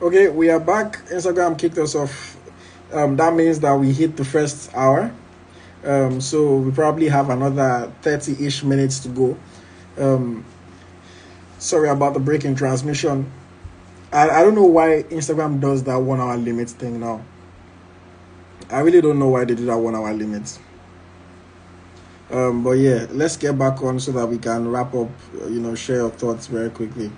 Okay, we are back. Instagram kicked us off. That means that we hit the first hour. So we probably have another 30-ish minutes to go. Um, Sorry about the break in transmission. I don't know why Instagram does that 1 hour limit thing now. I really don't know why they do that 1 hour limit. But yeah, let's get back on so that we can wrap up, share your thoughts very quickly.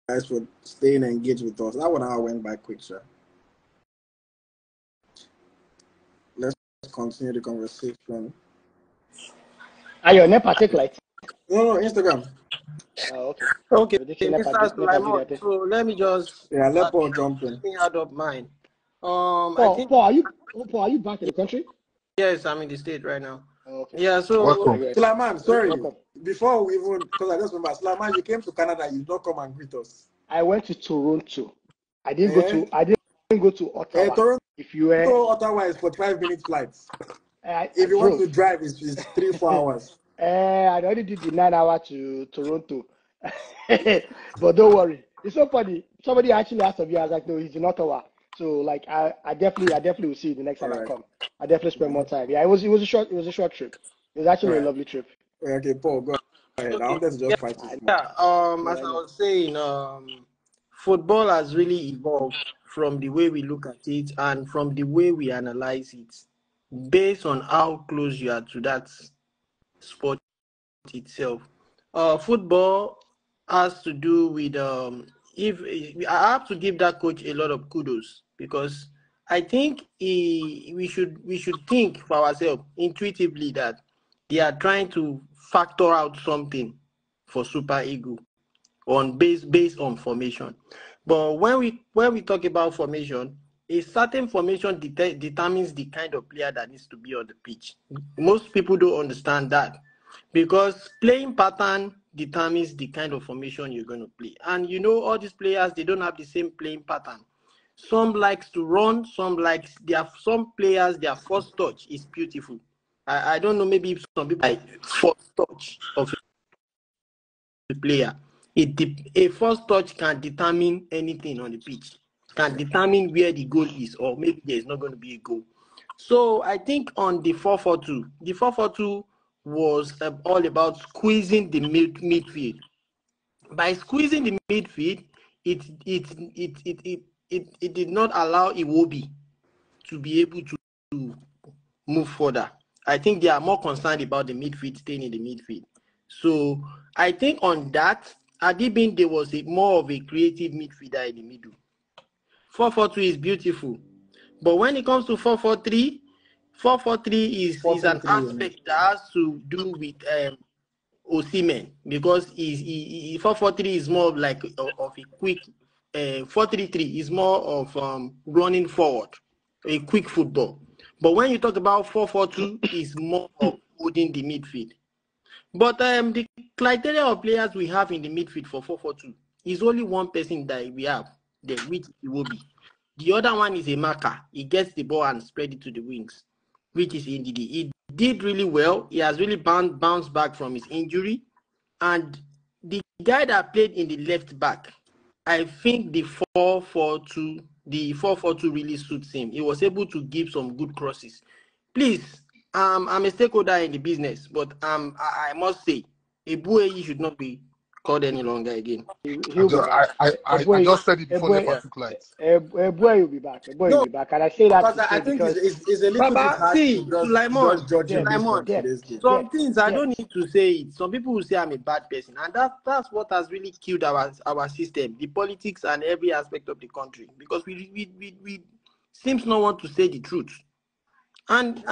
Guys, for staying engaged with us. That 1 hour went by quick, sir. Let's continue the conversation. Are your NEPA take light? No, Instagram. Oh, okay. Okay, NEPA Mr. do Sulaiman. that. So let me just Yeah, let Paul jump in. add up mine. I think Paul, are you back in the country? yes, I'm in the state right now. Oh, okay. Yeah, so Welcome. Sulaiman, sorry. Welcome. Before we even, because I just remember, Sulaiman, you came to Canada, you don't come and greet us. I went to Toronto. I didn't Eh? go to Ottawa. Toronto, If you were Ottawa is 45-minute flights. I If you want drove. to drive, it's 3-4 hours. I already did the 9 hour to Toronto. But don't worry. It's so funny. Somebody actually asked of you, I was like, no, he's in Ottawa. So like I definitely will see you the next time I come. I definitely spend more time. Yeah, it was a short trip. It was actually a lovely trip. Okay, Paul, go ahead. I wanted to just fight you. yeah, as I was saying, football has really evolved from the way we look at it and from the way we analyze it, based on how close you are to that sport itself. Football has to do with if I have to give that coach a lot of kudos because I think we should think for ourselves intuitively that they are trying to factor out something for Super Eagle on based on formation. But when we talk about formation, a certain formation determines the kind of player that needs to be on the pitch. Most people don't understand that because playing pattern determines the kind of formation you're going to play. And all these players, they don't have the same playing pattern. Some likes to run, some players, their first touch is beautiful. I don't know, maybe if some people like first touch of a player. A first touch can determine anything on the pitch, can determine where the goal is, or maybe there's not going to be a goal. So I think on the 4-4-2, the 4-4-2 was all about squeezing the midfield. By squeezing the midfield, it did not allow Iwobi to be able to move further. I think they are more concerned about the midfield, staying in the midfield. So I think on that, Adibin, there was more of a creative midfielder in the middle. 4-4-2 is beautiful. But when it comes to 4-4-3, 4-4-3 is an aspect that has to do with Osimhen because 4-4-3 is more like of a quick 4-3-3 is more of running forward, a quick football. But when you talk about 4-4-2, is more of holding the midfield. But the criteria of players we have in the midfield for 4-4-2 is only one person that we have, which it will be. The other one is a marker. He gets the ball and spread it to the wings, which is Ndidi. He did really well. He has really bounced back from his injury. And the guy that played in the left back, I think the 4-4-2 really suits him. He was able to give some good crosses. Please, I'm a stakeholder in the business, but I must say, Ebueyi should not be called any longer again. I just said it before NEPA took light. Ebueyi will be back. Ebueyi will be back. And I say that because I think it's a little bit hard see, to Sulaimon, judge him based on today's game. some things I don't need to say it. Some people will say I'm a bad person, and that's what has really killed our system, the politics and every aspect of the country, because we seems not want to say the truth. And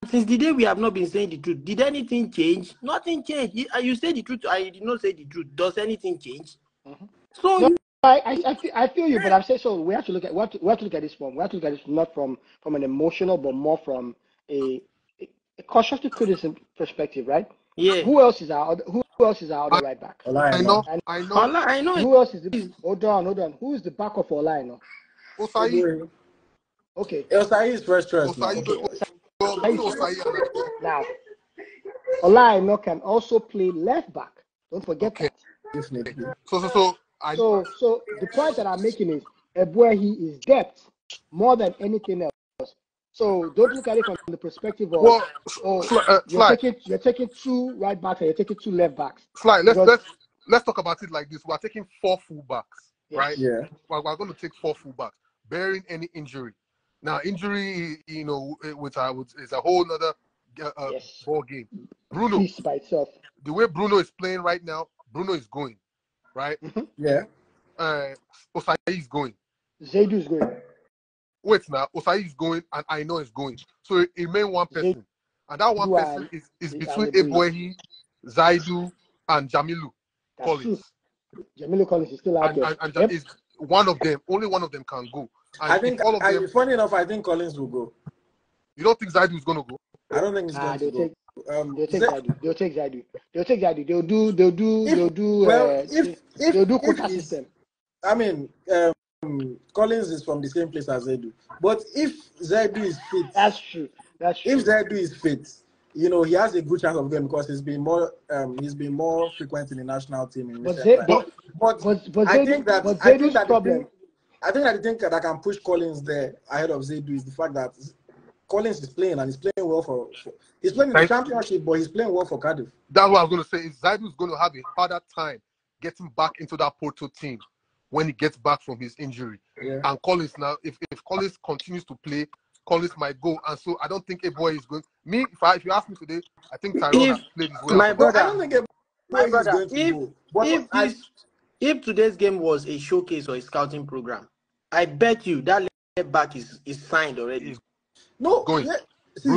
since the day we have not been saying the truth, did anything change? Nothing changed. You say the truth, I did not say the truth. Does anything change? Mm-hmm. So no, I feel you, but I'm saying so. We have to look at this from. We have to look at this not from an emotional, but more from a constructive criticism perspective, right? yeah. Who else is our other right back? I know. Who else is the? Hold on. Who is the back of Olaino? Osayi. Okay. Osayi is first choice now. Now, Olaino can also play left back. Don't forget that. Definitely. So the point that I'm making is Ebuehi is depth more than anything else. So don't look at it from the perspective of you're taking 2 right backs and you're taking 2 left backs. Sly, let's talk about it like this. We're taking 4 fullbacks, right? Yeah. We're going to take 4 fullbacks, bearing any injury. Now, injury, with is a whole other ball game. Bruno, piece by itself. The way Bruno is playing right now, Bruno is going, right? Yeah. Osai is going. Zaidu is going. Wait now, Osai is going, and I know is going. So it remains one person, and that one person is between Ebuehi, Zaidu, and Jamilu Collins. Jamilu Collins is still out there. And is one of them. Only one of them can go. And I think all of them. Funny enough, I think Collins will go. You don't think Zaidu is going to go? I don't think he's going to go. They'll take Zaidu. They'll do quota system. I mean, Collins is from the same place as Zaidu. But if Zaidu is fit, that's true. If Zaidu is fit, he has a good chance of going because he's been more frequent in the national team in recent times. But I think that the thing that can push Collins there ahead of Zaidu is the fact that Collins is playing and he's playing well he's playing in the championship, but he's playing well for Cardiff. That's what I was going to say. Is Zaidu is going to have a harder time getting back into that Porto team when he gets back from his injury. Yeah. And Collins now, if Collins continues to play, Collins might go. And so I don't think Eboy is going. If you ask me today, I think Tyrone has played his way. My brother, I don't think Eboy is going to go. But if today's game was a showcase or a scouting program, I bet you that left back is signed already. No, going. Yeah. See,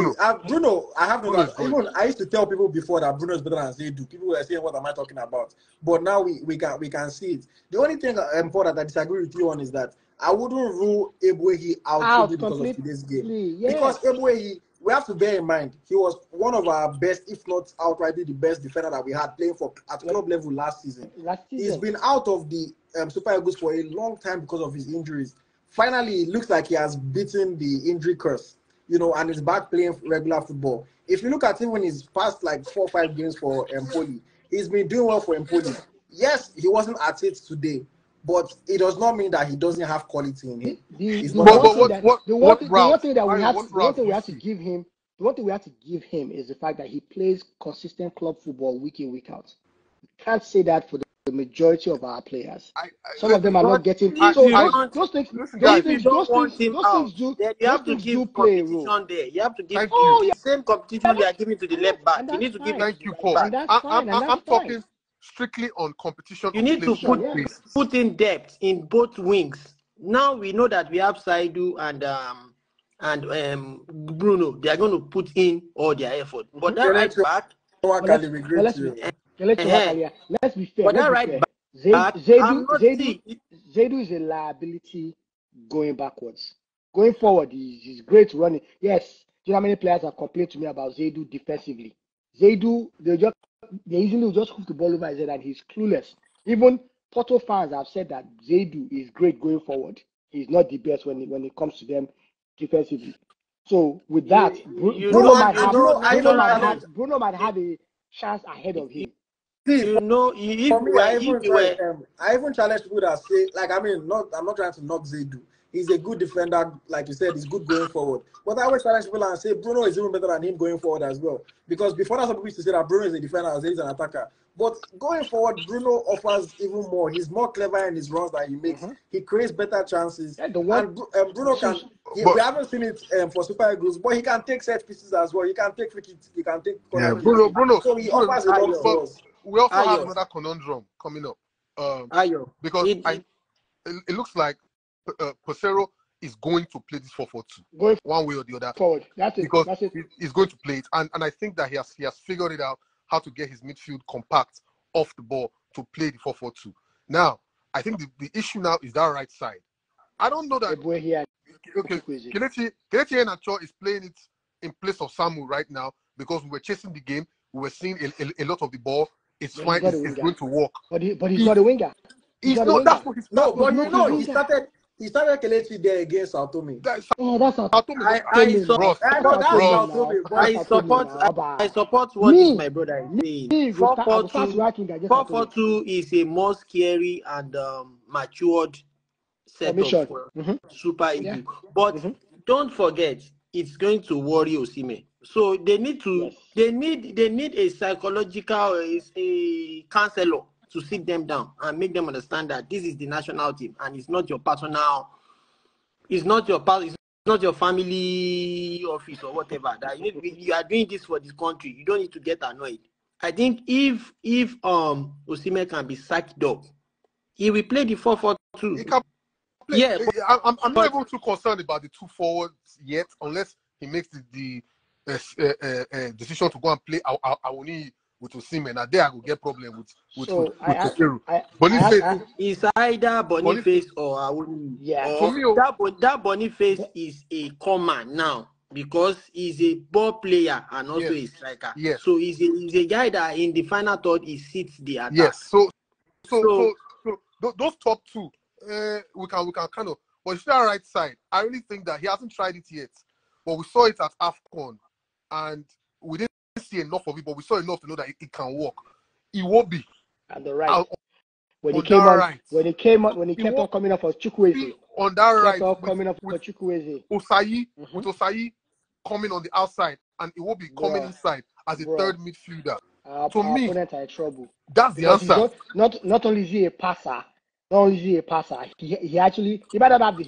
Bruno, I have no doubt. Even I used to tell people before that Bruno is better than Zaidu. People were saying, "What am I talking about?" But now we can see it. The only thing important that I disagree with you on is that I wouldn't rule Ebuehi out because of today's game. Yes. Because Ebuehi, we have to bear in mind, he was one of our best, if not outrightly the best defender that we had playing at club level last season. He's been out of the Super Eagles for a long time because of his injuries. Finally, it looks like he has beaten the injury curse. And is back playing regular football. If you look at him when he's past like 4 or 5 games for Empoli, he's been doing well for Empoli. Yes, he wasn't at it today, but it does not mean that he doesn't have quality in him. The one thing we have to give him is the fact that he plays consistent club football week in, week out. You can't say that for the majority of our players. Some of them are not getting. Those things do. You have to give competition there. You have to give the same competition we are giving to the left back. You need to give. Thank you, Paul. I'm talking strictly on competition. You need to put in depth in both wings. Now we know that we have Saidu and Bruno. They are going to put in all their effort. But that right back. Let's be fair. But that right back, Zaidu is a liability going backwards. Going forward, he's great running. Yes, do you know how many players have complained to me about Zaidu defensively? Zaidu, they usually just hook the ball over his head and he's clueless. Even Porto fans have said that Zaidu is great going forward. He's not the best when it comes to them defensively. So with that, Bruno might have a chance ahead of him. See, I even challenge people that say, I'm not trying to knock Zaidu. He's a good defender, like you said, he's good going forward. But I always challenge people and say Bruno is even better than him going forward as well. Because before that, some people used to say that Bruno is a defender and he's an attacker. But going forward, Bruno offers even more. He's more clever in his runs that he makes. He creates better chances. Yeah, Bruno can. We haven't seen it for Super Eagles, but he can take set pieces as well. He can take free kicks. He can take. Bruno. So he offers a lot of balls. We also have another conundrum coming up. Because it looks like Pesero is going to play this 4-4-2 one way or the other. Forward. That's it. He's going to play it, and I think that he has figured it out how to get his midfield compact off the ball to play the 4-4-2. Now, I think the issue now is that right side. I don't know that. Kelechi Iheanacho is playing it in place of Samu right now because we were chasing the game. We were seeing a lot of the ball. It's fine. It's going to work. But he's not a winger. He started He started Kelechi there against Sao Tome. That's That's not Sao Tome. I Tome now. support. Bros, I That's know not that's Tome Sao bros. now. Tome, That's but not Tome now. I support what this Me, my brother is saying. me, I will start 4-4-2, ranking against Tome 4-4-2 is a more scary and matured setup formation. for Mm-hmm. Super Yeah. Eagle. But Mm-hmm. don't forget, it's going to worry Osimhen. So they need Yes. a psychological a counselor to sit them down and make them understand that this is the national team and it's not your personal, it's not your family office or whatever. That you are doing this for this country. You don't need to get annoyed. I think if Osimhen can be sacked up, he will play the 4-4-2. He can play. Yeah, I'm not even too concerned about the two forwards yet, unless he makes the decision to go and play Awoni with Osimhen. Now there I will get problem with So Peteru. I Boniface, it's either Boniface, Boniface or Awoni. yeah. to Or me, that Boniface is a common now because he's a ball player and also yes, a striker. yes, So he's a guy that in the final third he sits the attack. yes. So So those top two, we can kind of. But if that right side, I really think that he hasn't tried it yet. But we saw it at AFCON, and we didn't see enough of it. But we saw enough to know that it can work. Iwobi On the right. When he on that came on, right, when he came on, when he kept on Iwobi coming up for Chukwueze, on that kept right on with coming up for Chukwueze. Osayi, Mm-hmm. with Osayi coming on the outside, and Iwobi coming Bro, inside as a third midfielder. To our me, opponents are in trouble that's the because he's answer. not only is he a passer, not only is he a passer, he actually he might not have the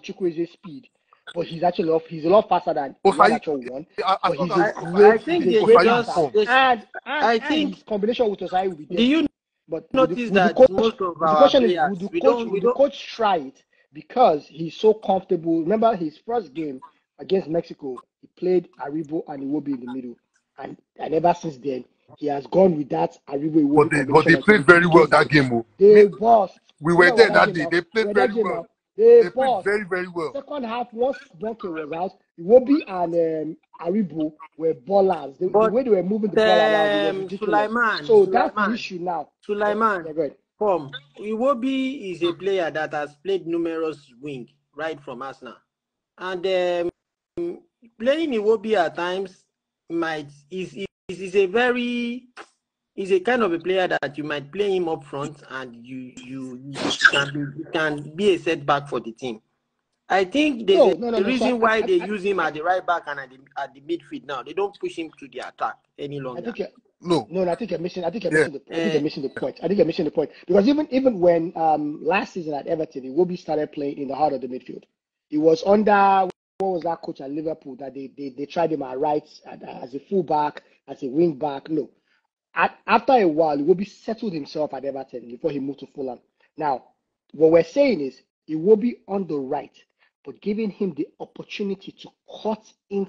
Chukwueze speed, but he's a lot faster than Osayi, one. as But long he's as a I great think he's a they great should Osayi passer, just. comes, I and think. his combination with Osayi will be Do there. you But notice with the that coach, most of the our question is, players we don't would the coach try it because he's so comfortable? Remember his first game against Mexico, he played Aribo and Iwobi in the middle, and ever since then he has gone with that Aribo but Iwobi they combination until played the very big well game that that game. Oh. they bossed. We were Remember we there had that that game day. now. They We played had that very game well. now. They They played bossed. very, very well. Second half, once Bonke was out, Iwobi and Aribo were ballers. The but way they were moving the ball around, it was ridiculous. So that's the issue now. Yeah, Sulaiman, go ahead. Iwobi is a player that has played numerous wing right from Arsenal, and playing Iwobi at times is a very is a kind of a player that you might play him up front and you can be a setback for the team. I think there's a No. So reason why they use him at the right back and at the midfield now. They don't push him to the attack any I longer. think No. I think you're missing. I think you're Yeah. missing the. I think you're missing the point. I think you're missing the point because even when last season at Everton, Iwobi started playing in the heart of the midfield. He was under what was that coach at Liverpool that they tried him at right as a fullback, as a wing back. No, after a while, Iwobi settled himself at Everton before he moved to Fulham. Now, what we're saying is Iwobi on the right, but giving him the opportunity to cut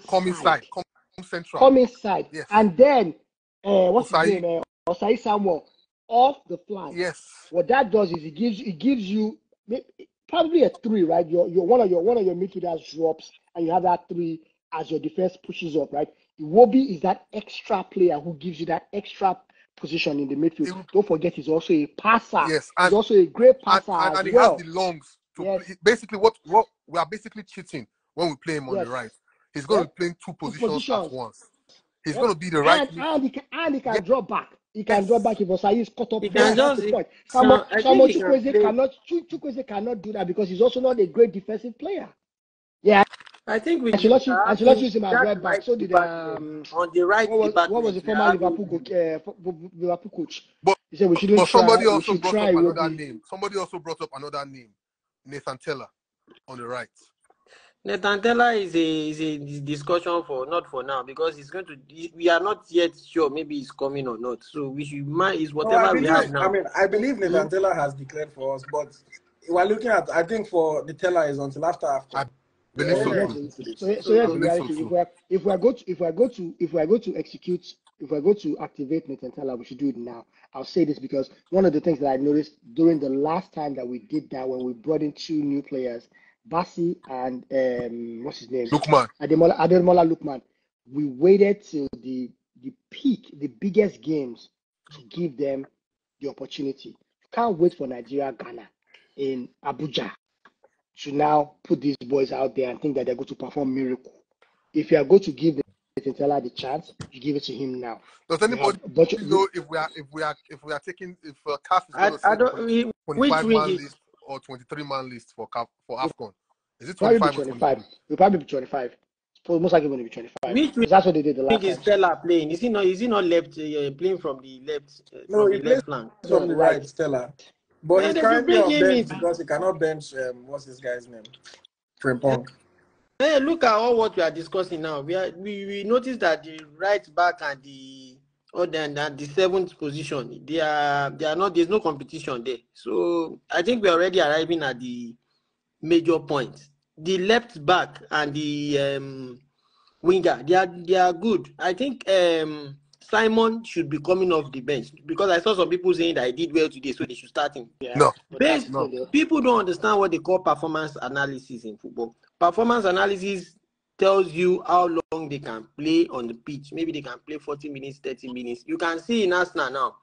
Come inside. Come central. come inside, Yes. and then what's Osayi. his name? Osai Samuel off the flank. Yes. What that does is it gives you probably a three, right? Your one of your midfielders drops, and you have that three as your defense pushes up, right? Iwobi is that extra player who gives you that extra position in the midfield. Don't forget, he's also a passer. Yes. He's also a great passer and he well. has the lungs to Yes. play. Basically, what we are basically cheating when we play him on the right. He's going to be playing two positions at once. He's going to be the right. And he can drop back. He can drop back if Osayi is caught up. He can That's the point. Samuel Chukwueze cannot do that because he's also not a great defensive player. Yeah, I think I should not use him as right back. So did on the right what was the former Liverpool coach? But he said we shouldn't somebody try. also We should brought try. up another name. Somebody also brought up another name, Nathan Teller, on the right. Nathan Teller is a discussion for not for now because it's going to. We are not yet sure maybe he's coming or not. So we should is whatever we have now. I believe Nathan Teller has declared for us, but we're looking at. I think for the Teller is until after AFCON. I believe so too. So here's the reality. If we are going to execute, if we're going to activate Nathan Teller, we should do it now. I'll say this because one of the things that I noticed during the last time that we did that when we brought in two new players, Bassi and what's his name? Lukman. Ademola Lukman. We waited till the peak, the biggest games to give them the opportunity. You can't wait for Nigeria, Ghana in Abuja to now put these boys out there and think that they're going to perform miracle. If you are going to give Teller the chance, you give it to him now. Does anybody know if we are taking if CAF is going to say 25-man list or 23-man list for AFCON? Is it 25 or 23? It'll probably be 25. Most likely going to be 25. Which that's what they did the last time. Is Stella playing? Is he not left playing from the left? No, from he the plays left flank. from the right, Stella. But he's currently on bench because he cannot bench. What's this guy's name? Frimpong. Hey, look at all what we are discussing now. We noticed that the right back and the 7th position, they are not. There's no competition there. So I think we're already arriving at the major point. The left back and the winger, they are good. I think Simon should be coming off the bench because I saw some people saying that he did well today, so they should start him. Yeah. No. People don't understand what they call performance analysis in football. Performance analysis tells you how long they can play on the pitch. Maybe they can play 40 minutes, 30 minutes. You can see in Arsenal now,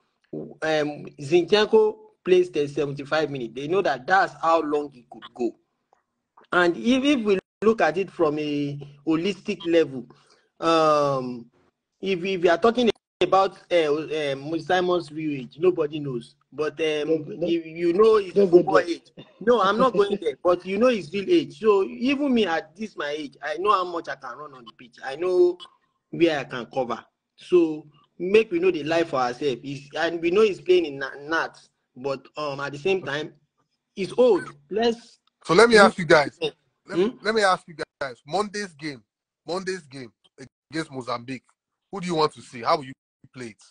Zinchenko plays 75 minutes. They know that that's how long he could go. And if we look at it from a holistic level, if we are talking about Simon's real age, nobody knows. But if you know his football age. No, I'm not going there. But you know his real age. So even me at this my age, I know how much I can run on the pitch. I know where I can cover. So make we know the life for ourselves. And we know he's playing in Nats, but at the same time, he's old. So let me ask you guys. Let me ask you guys. Monday's game against Mozambique. Who do you want to see? How will you play it?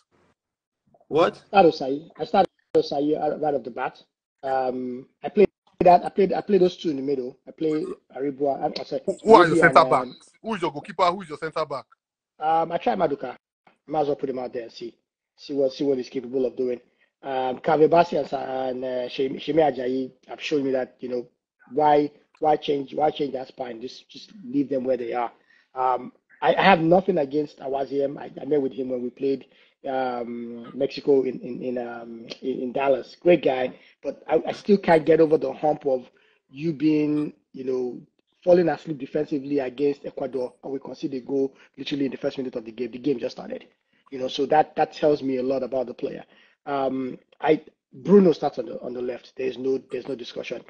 What? I started Osai right off the bat. I played those two in the middle. I played Aribua. Who are your center back? Who is your goalkeeper? Who is your center back? I tried Maduka. Might as well put him out there and see what he's capable of doing. Kaveh Bassi and Shemi Ajayi have shown me that why change that spine? Just leave them where they are. I have nothing against Awaziem. I met with him when we played Mexico in Dallas. Great guy, but I still can't get over the hump of you being falling asleep defensively against Ecuador, and we conceded a goal literally in the first minute of the game. The game just started, so that tells me a lot about the player. Bruno starts on the left. There's no discussion.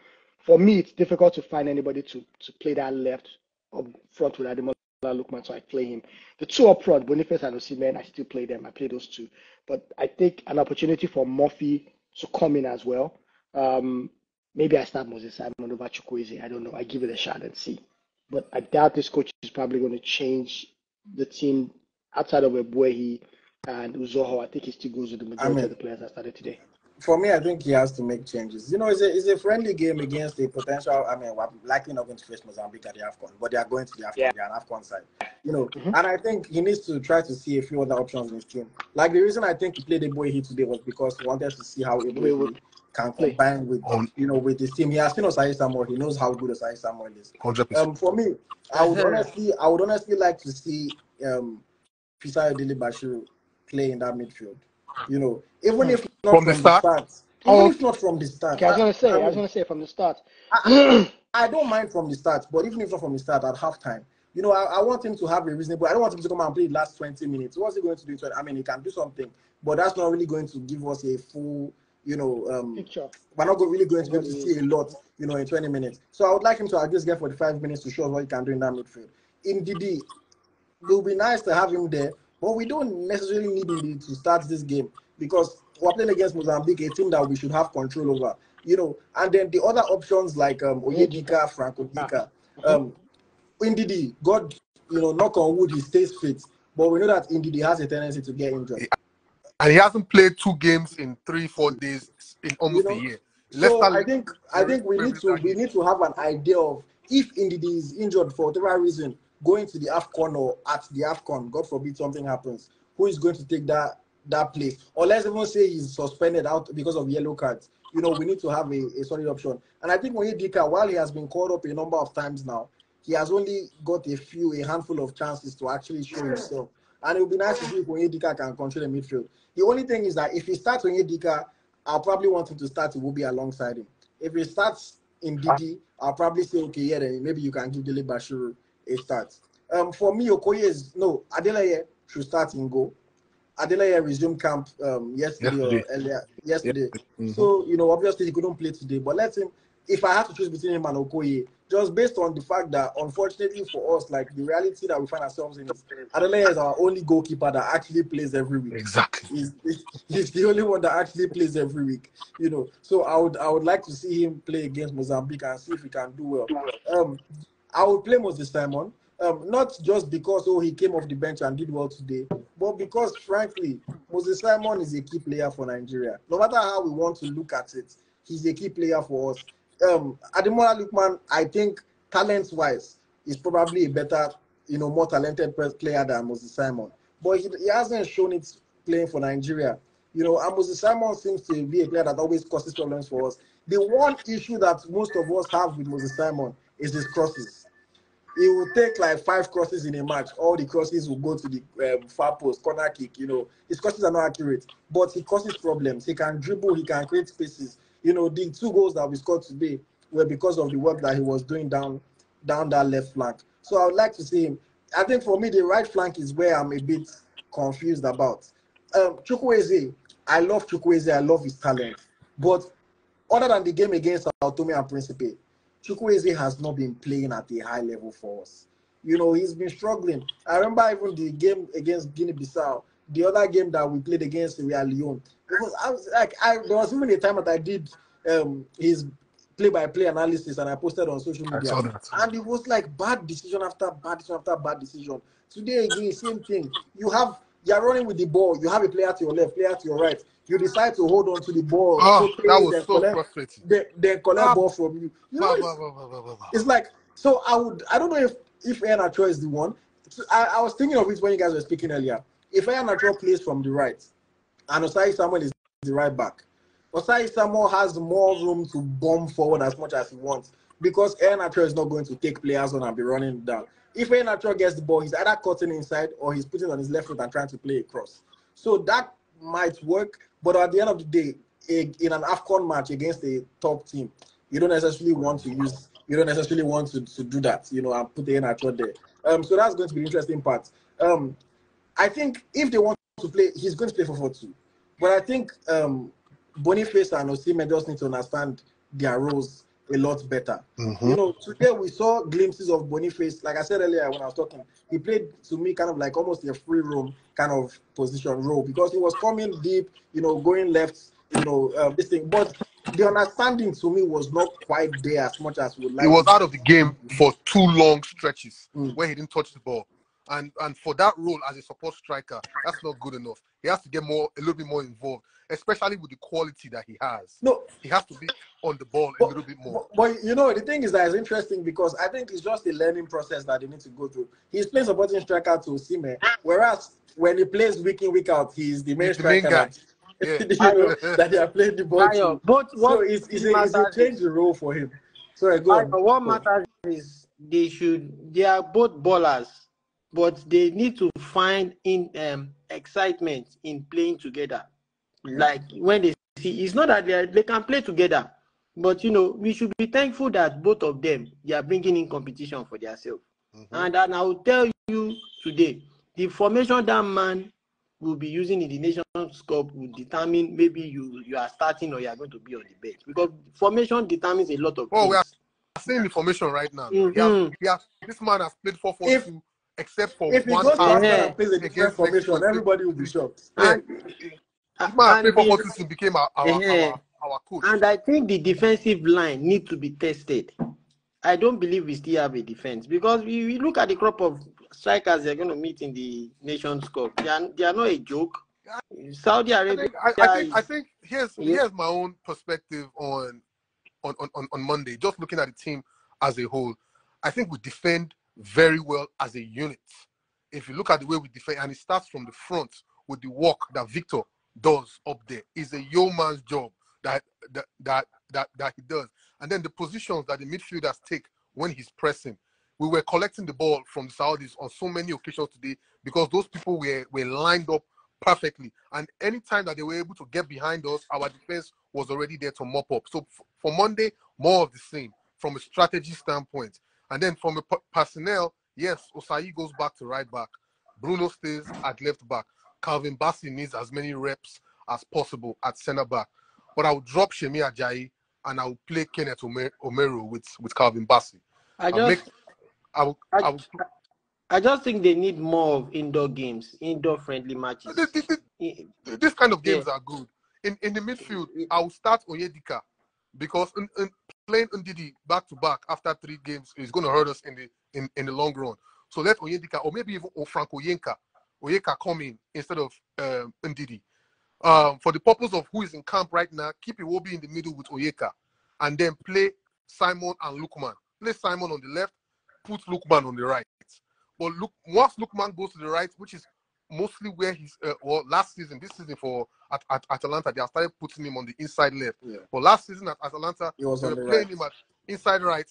For me, it's difficult to find anybody to play that left up front with Ademola Lookman, so I play him. The two up front, Boniface and Osimhen, I still play them. I play those two. But I think an opportunity for Murphy to come in as well. Maybe I start Moses Simon over Chukwueze. I don't know. I give it a shot and see. But I doubt this coach is probably going to change the team outside of Ebuehi and Uzoho. I think he still goes with the majority of the players that started today. For me, I think he has to make changes. It's a friendly game against a potential. We're likely not going to face Mozambique at the AFCON, but they are going to the AFCON. Yeah. They are an AFCON side. And I think he needs to try to see a few other options in his team. Like the reason I think he played Ebuehi today was because he wanted to see how Ebuehi can combine with with his team. He has seen Osayi Samuel. He knows how good Osayi Samuel is. 100%. For me, I would honestly like to see Fisayo Dele-Bashiru play in that midfield. Even if not from the start. Even if not from the start. Okay, I was gonna say from the start. I don't mind from the start, but even if not from the start, at halftime, I want him to have a reasonable. I don't want him to come and play the last 20 minutes. What's he going to do? He can do something, but that's not really going to give us a full, picture. We're not really going to be able to see a lot, in 20 minutes. So I would like him to at least get 45 minutes to show us what he can do in that midfield. Indeed, it will be nice to have him there. But we don't necessarily need him to start this game because we're playing against Mozambique, a team that we should have control over, And then the other options like Onyedika, Franco Dika, Ndidi, God, knock on wood, he stays fit. But we know that Ndidi has a tendency to get injured. And he hasn't played 2 games in 3-4 days in almost a year. So I think we need to have an idea of if Ndidi is injured for whatever reason, going to the AFCON or at the AFCON, God forbid something happens, who is going to take that place? Or let's even say he's suspended out because of yellow cards. We need to have a solid option. And I think Onyedika, while he has been called up a number of times now, he has only got a handful of chances to actually show himself. And it would be nice to see if Onyedika can control the midfield. The only thing is that if he starts Onyedika, I'll probably want him to start Iwobi alongside him. If he starts in Didi, I'll probably say, okay, yeah, then maybe you can give Dele Bashiru a start. For me, Okoye is no. Adeleye should start in goal. Adeleye resumed camp yesterday or earlier yesterday. So, obviously he couldn't play today. But let him, if I have to choose between him and Okoye, just based on the fact that unfortunately for us, like the reality that we find ourselves in is Adeleye is our only goalkeeper that actually plays every week. Exactly. He's the only one that actually plays every week. So I would like to see him play against Mozambique and see if he can do well. I would play Moses Simon. Not just because he came off the bench and did well today, but because frankly, Moses Simon is a key player for Nigeria. No matter how we want to look at it, he's a key player for us. Ademola Lookman, I think talent-wise, is probably a better, more talented player than Moses Simon. But he hasn't shown it playing for Nigeria. And Moses Simon seems to be a player that always causes problems for us. The one issue that most of us have with Moses Simon is his crosses. He will take like 5 crosses in a match. All the crosses will go to the far post, corner kick. His crosses are not accurate, but he causes problems. He can dribble, he can create spaces. The 2 goals that we scored today were because of the work that he was doing down that left flank. So I would like to see him. I think for me, the right flank is where I'm a bit confused about. Chukwueze, I love Chukwueze. I love his talent. But other than the game against Sao Tome and Principe, Chukwueze has not been playing at a high level for us. He's been struggling. I remember even the game against Guinea-Bissau, the other game that we played against Sierra Leone. There was even a time that I did his play-by-play analysis and I posted on social media. I saw that. And it was like bad decision after bad decision after bad decision. Today again, same thing. You're running with the ball. You have a player to your left, player to your right. You decide to hold on to the ball. That was so frustrating. They collect ball from you. It's like, so I don't know if Iheanacho is the one. I was thinking of it when you guys were speaking earlier. If Iheanacho plays from the right and Osai Samuel is the right back, Osai Samuel has more room to bomb forward as much as he wants because Iheanacho is not going to take players on and be running down. If Iheanacho gets the ball, he's either cutting inside or he's putting on his left foot and trying to play across. So that might work, but at the end of the day, in an AFCON match against a top team, you don't necessarily want to do that, and put the Iheanacho there. So that's going to be the interesting part. I think if they want to play, he's going to play for 4-2. But I think Boniface and Osimhen just need to understand their roles a lot better. Today we saw glimpses of Boniface. Like I said earlier when I was talking, he played to me kind of like almost a free roam kind of position role because he was coming deep, going left, this thing. But the understanding to me was not quite there as much as we would like. He was out of the game for 2 long stretches where he didn't touch the ball. And for that role as a support striker, that's not good enough. He has to get a little bit more involved, especially with the quality that he has. No, he has to be on the ball a little bit more. But the thing is that it's interesting because I think it's just a learning process that they need to go through. He's playing supporting striker to Osimhen, whereas when he plays week in, week out, he's the main striker that they are playing the ball to. But so it's a change the role for him. Sorry, go on. What matters is they are both ballers, but they need to find excitement in playing together. Like when they see, it's not that they can play together, but we should be thankful that both of them they are bringing in competition for themselves. And I will tell you today, the formation that man will be using in the Nations Cup will determine maybe you are starting or you are going to be on the bench because formation determines a lot of things. We are seeing the formation right now. This man has played 4-4-2 except for if one time and plays a different formation, everybody will be shocked. He became our coach. And I think the defensive line need to be tested. I don't believe we still have a defense because we look at the crop of strikers they're going to meet in the Nations Cup. They are not a joke. Saudi Arabia. I think here's my own perspective on Monday. Just looking at the team as a whole, I think we defend very well as a unit. If you look at the way we defend, and it starts from the front with the work that Victor does up there, is a yeoman's job that he does. And then the positions that the midfielders take when he's pressing. We were collecting the ball from the Saudis on so many occasions today because those people were lined up perfectly. And anytime that they were able to get behind us, our defense was already there to mop up. So for Monday, more of the same from a strategy standpoint. And then from a personnel, yes, Osayi goes back to right back. Bruno stays at left back. Calvin Bassey needs as many reps as possible at center back. But I will drop Shemi Ajayi and I will play Kenneth Omero with Calvin Bassey. I just think they need more of indoor games, indoor friendly matches. This kind of games are good. In the midfield, I will start Onyedika because playing Ndidi back to back after 3 games is going to hurt us in the long run. So let Onyedika or maybe even Franco Oyeka come in instead of Ndidi. For the purpose of who is in camp right now, keep Iwobi in the middle with Oyeka and then play Simon and Lukman. Play Simon on the left, put Lukman on the right. But once Lukman goes to the right, which is mostly where he's last season, this season for at Atalanta, they have started putting him on the inside left. Yeah. But last season at Atalanta, they were playing him at inside right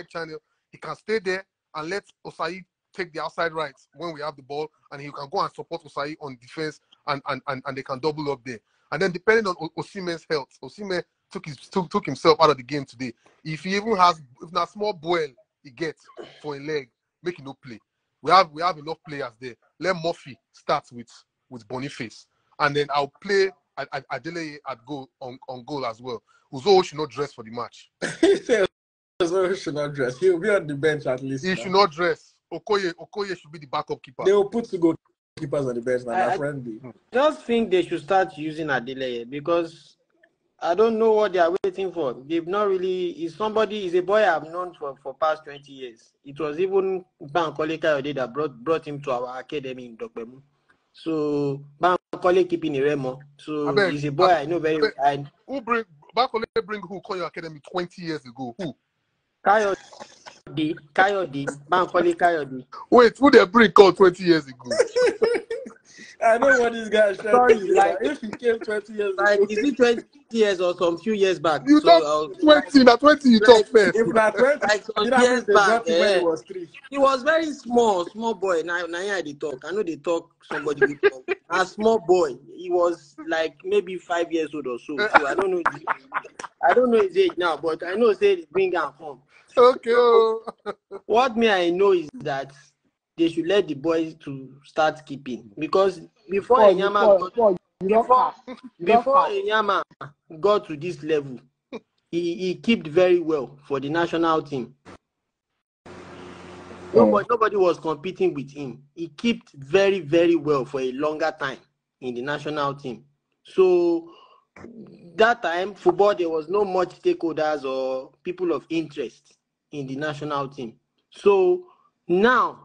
channel. He can stay there and let Osayi take the outside right when we have the ball, and he can go and support Osayi on defense, and they can double up there. And then depending on Osimhen's health, Osimhen took himself out of the game today. If he even has, if not small boil he gets for a leg, make him no play. We have enough players there. Let Murphy start with Boniface, and then I'll play Adeleye at goal on goal as well. Uzo should not dress for the match. Uzo should not dress. He'll be on the bench at least. He should not dress. Okoye should be the backup keeper. They will put 2 goalkeepers on the bench. I just think they should start using Adeleye because I don't know what they are waiting for. They've not really. He's a boy I've known for past 20 years. It was even Bankole Kayode that brought him to our academy in Dokbemu. So Bankole keeping Iremo. So he's a boy I know very well. Bankole bring who call your academy 20 years ago? Who? Kayode. Bankole Kayode. Wait, who they bring called 20 years ago? I know what this guy is trying to say. Like, if he came 20 years ago. Is it 20 years or some few years back? You talk 20, not 20 you talk first. If not 20, like some years back, when he was 3. He was very small boy. Now they talk. I know they talk somebody before. A small boy. He was like maybe 5 years old or so. So I don't know his age now, but I know say bring him home. Okay. What I know is that they should let the boys to start keeping because before Enyama got to this level, he kept very well for the national team. Nobody was competing with him. He kept very, very well for a longer time in the national team. So that time, football, there was no much stakeholders or people of interest in the national team. So now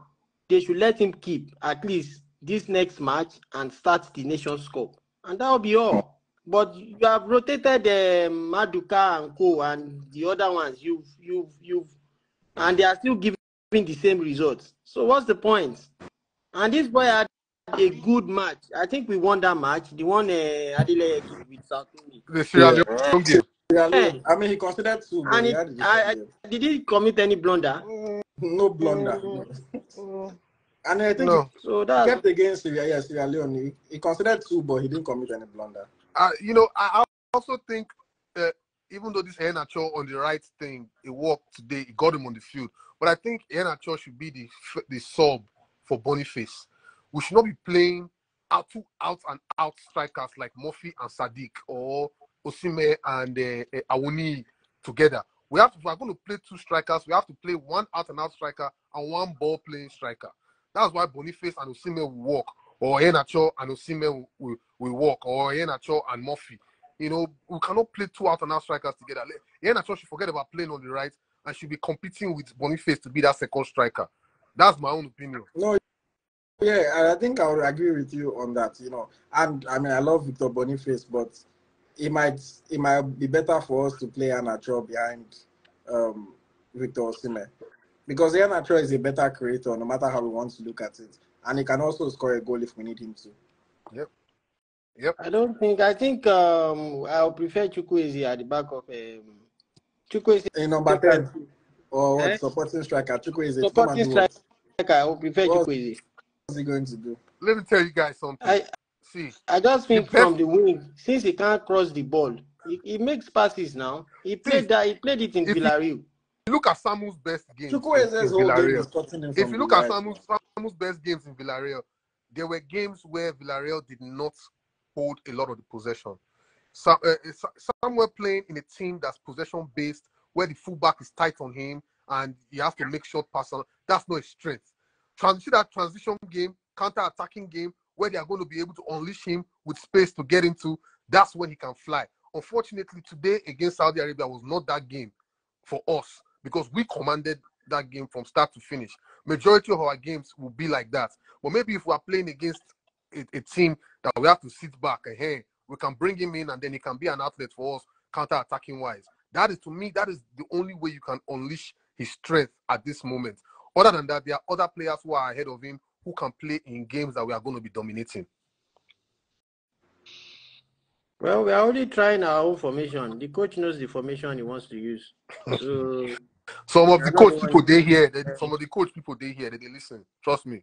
they should let him keep at least this next match and start the Nations Cup, and that will be all. But you have rotated Maduka and Co and the other ones. You've, and they are still giving the same results. So what's the point? And this boy had a good match. I think we won that match. The one Adelaide with South Africa. I mean, he considered 2. And did he commit any blunder? No blunder. And I think he kept against Sierra Leone. He considered 2, but he didn't commit any blunder. I also think even though this Iheanacho on the right thing, it worked today, it got him on the field. But I think Iheanacho should be the sub for Boniface. We should not be playing out and out strikers like Murphy and Sadiq or Osimhen and Awoni together. If we're going to play 2 strikers, we have to play 1 out and out striker and 1 ball playing striker. That's why Boniface and Osimhen will walk, or Iheanacho and Osimhen will walk, or Iheanacho and Murphy. We cannot play 2 out and out strikers together. Iheanacho should forget about playing on the right and should be competing with Boniface to be that second striker. That's my own opinion. No, yeah, I think I would agree with you on that. And I mean, I love Victor Boniface, but it might be better for us to play Iheanacho behind Victor Osimhen. Because Iheanacho is a better creator, no matter how we want to look at it. And he can also score a goal if we need him to. Yep. I think I'll prefer Chukwueze at the back of Chukwueze. In number 10. Or what? Supporting striker. Chukwueze. Supporting striker. I would prefer Chukwueze. What's he going to do? Let me tell you guys something. I just think from the wing, since he can't cross the ball, He makes passes now. He See, played that. He played it in if you Villarreal. look at Samu's best games Chukwueze's in whole game Villarreal, is cutting him if from you the look at right. Samu's best games in Villarreal, there were games where Villarreal did not hold a lot of the possession. Samuel playing in a team that's possession-based, where the fullback is tight on him and he has to make short passes. That's not his strength. See that transition game, counter-attacking game, where they are going to be able to unleash him with space to get into, that's when he can fly. Unfortunately, today against Saudi Arabia was not that game for us because we commanded that game from start to finish. Majority of our games will be like that. But maybe if we are playing against a team that we have to sit back and hey, we can bring him in and then he can be an outlet for us counter-attacking wise. That is, to me, that is the only way you can unleash his strength at this moment. Other than that, there are other players who are ahead of him who can play in games that we are going to be dominating. Well, we are only trying our own formation. The coach knows the formation he wants to use. So some of the coach people they hear, some of the coach people they hear, they listen. Trust me.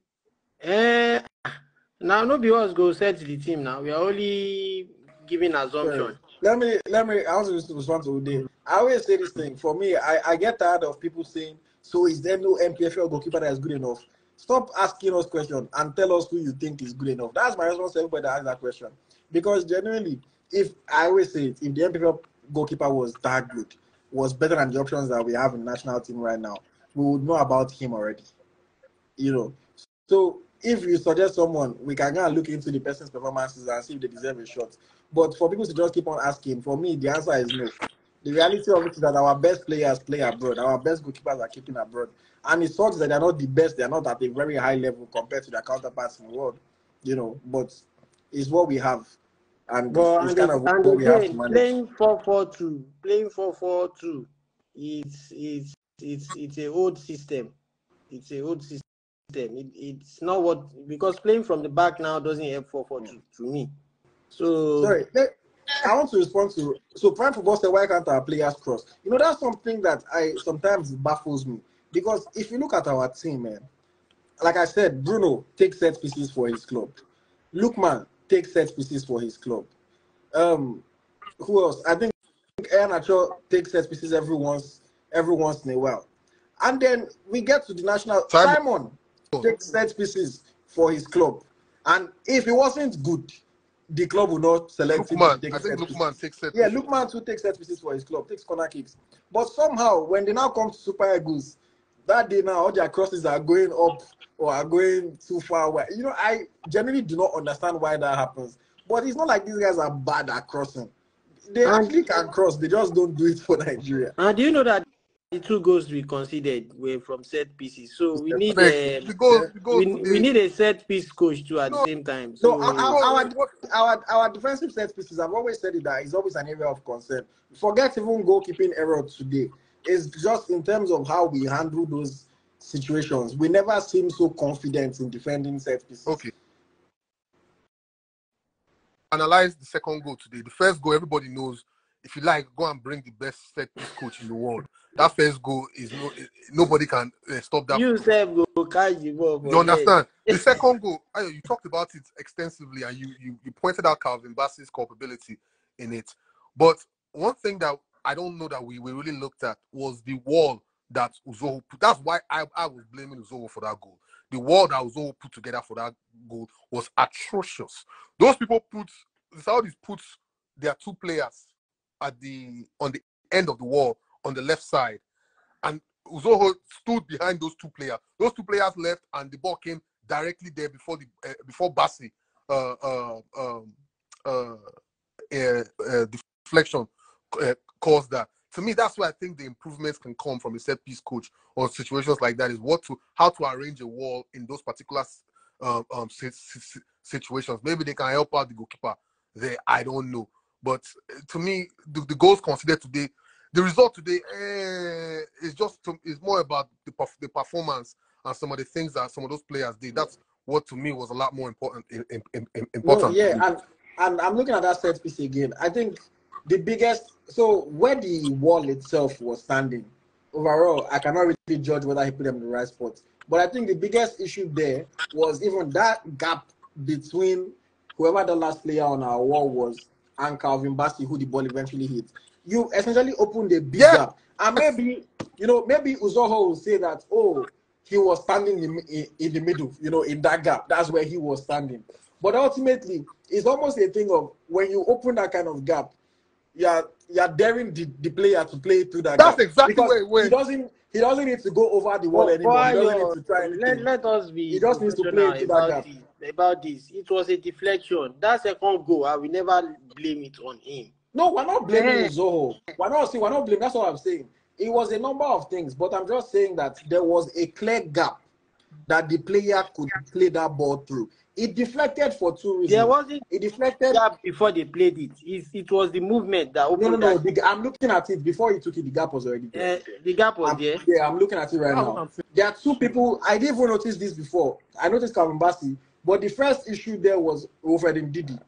Now nobody else go set the team. Now we are only giving assumption. Let me. I want to respond to Uday. I always say this thing. For me, I get tired of people saying, "So is there no MPFL goalkeeper that is good enough?" Stop asking us questions and tell us who you think is good enough. That's my response to everybody that asks that question. Because genuinely, if I always say it, if the MPFL goalkeeper was that good, was better than the options that we have in the national team right now, we would know about him already. You know. So if you suggest someone, we can go and look into the person's performances and see if they deserve a shot. But for people to just keep on asking, for me, the answer is no. The reality of it is that our best players play abroad. Our best goalkeepers are keeping abroad. And it sucks that they're not the best. They're not at a very high level compared to their counterparts in the world. You know, but it's what we have. And it's kind of what we have to manage. Playing 4-4-2, playing 4-4-2, it's an old system. It's an old system. It's not what, because playing from the back now doesn't help 4-4-2 to me. So sorry, I want to respond to. So Prime Football said, "Why can't our players cross?" You know, that's something that I sometimes baffles me because if you look at our team, man, like I said, Bruno takes set pieces for his club. Lookman takes set pieces for his club. Who else? I think Iheanacho takes set pieces every once in a while. And then we get to the national. Simon takes set pieces for his club. And if he wasn't good, the club would not select him to take set pieces. Yeah, Lookman too takes set pieces for his club, takes corner kicks. But somehow, when they now come to Super Eagles, that day now all their crosses are going up or are going too far away. You know, I generally do not understand why that happens. But it's not like these guys are bad at crossing. They actually can cross. They just don't do it for Nigeria. And do you know that the 2 goals we conceded were from set pieces? So we need we need a set piece coach too at the same time. So our defensive set pieces, I've always said it, that is always an area of concern. Forget even goalkeeping error today. It's just in terms of how we handle those situations. We never seem so confident in defending set pieces. Okay. Analyze the second goal today. The first goal, everybody knows. If you like, go and bring the best set piece coach in the world. That first goal is nobody can stop that. You You understand? The second goal, you talked about it extensively, and you pointed out Calvin Bassey's culpability in it. But one thing that I don't know that we really looked at was the wall that Uzoho put. That's why I was blaming Uzoho for that goal. The wall that Uzoho put together for that goal was atrocious. Those people the Saudis put their 2 players on the end of the wall on the left side, and Uzoho stood behind those 2 players. Those 2 players left, and the ball came directly there before Bassey deflection caused that. To me, that's where I think the improvements can come from a set piece coach or situations like that, is how to arrange a wall in those particular situations. Maybe they can help out the goalkeeper there. I don't know. But to me, the goals considered today, the result today is more about the performance and some of the things that some of those players did. That's what to me was a lot more important. No, yeah, and I'm looking at that set piece again. I think the biggest, so where the wall itself was standing, overall, I cannot really judge whether he put them in the right spot. But I think the biggest issue there was even that gap between whoever the last player on our wall was and Calvin Bassey, who the ball eventually hit. You essentially opened a big Yes. gap. And maybe, maybe Uzoho will say that, he was standing in the middle, in that gap. That's where he was standing. But ultimately, it's almost a thing of when you open that kind of gap, you're daring the player to play through that That's gap. exactly Because where it went. He doesn't need to go over the wall anymore. He doesn't need to try anything. Let us be He just needs to play through that gap. about this. It was a deflection. That second goal, I will never blame it on him. No, we're not blaming Zoho. We're not blaming. That's what I'm saying. It was a number of things, but I'm just saying that there was a clear gap that the player could play that ball through. It deflected for two reasons. There wasn't it deflected gap before they played it. It was the movement that opened. No. I'm looking at it before he took it. The gap was already there. The gap was there. Yeah, I'm looking at it right now. There are two people. I didn't even notice this before. I noticed Calvin Bassey, but the first issue there was over Ndidi.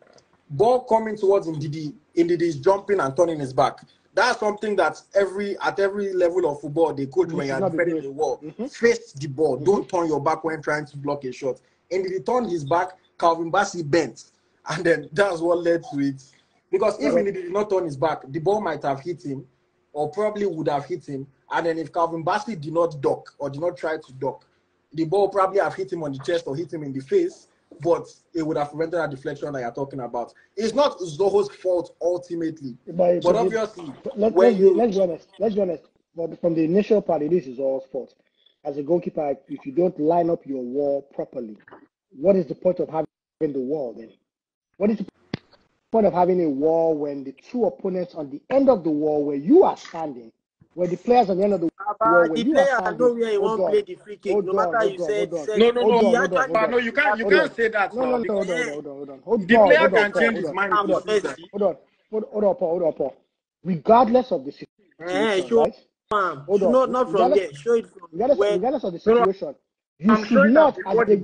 Ball coming towards Ndidi. Ndidi is jumping and turning his back. That's something that at every level of football they coach when you're defending the wall. Face the ball. Don't turn your back when trying to block a shot. Ndidi turned his back. Calvin Bassey bent, and then that's what led to it. Because if he did not turn his back, the ball might have hit him, or probably would have hit him. And then if Calvin Bassey did not duck or did not try to duck, the ball probably have hit him on the chest or hit him in the face, but it would have prevented that deflection that you're talking about. It's not Zoho's fault ultimately, but obviously, let's be honest. But from the initial part, it is Zoho's fault. As a goalkeeper, if you don't line up your wall properly, what is the point of having the wall then? What is the point of having a wall when the two opponents on the end of the wall where you are standing, where the players on the end of the wall where you are standing? Know where he won't play the free kick. No matter you said. No, you can't say that. No, hold on. The player can change his mind. Hold on, Paul. Regardless of the situation, right? Hold on. Not from there. Show it from regardless of the situation. You should not. The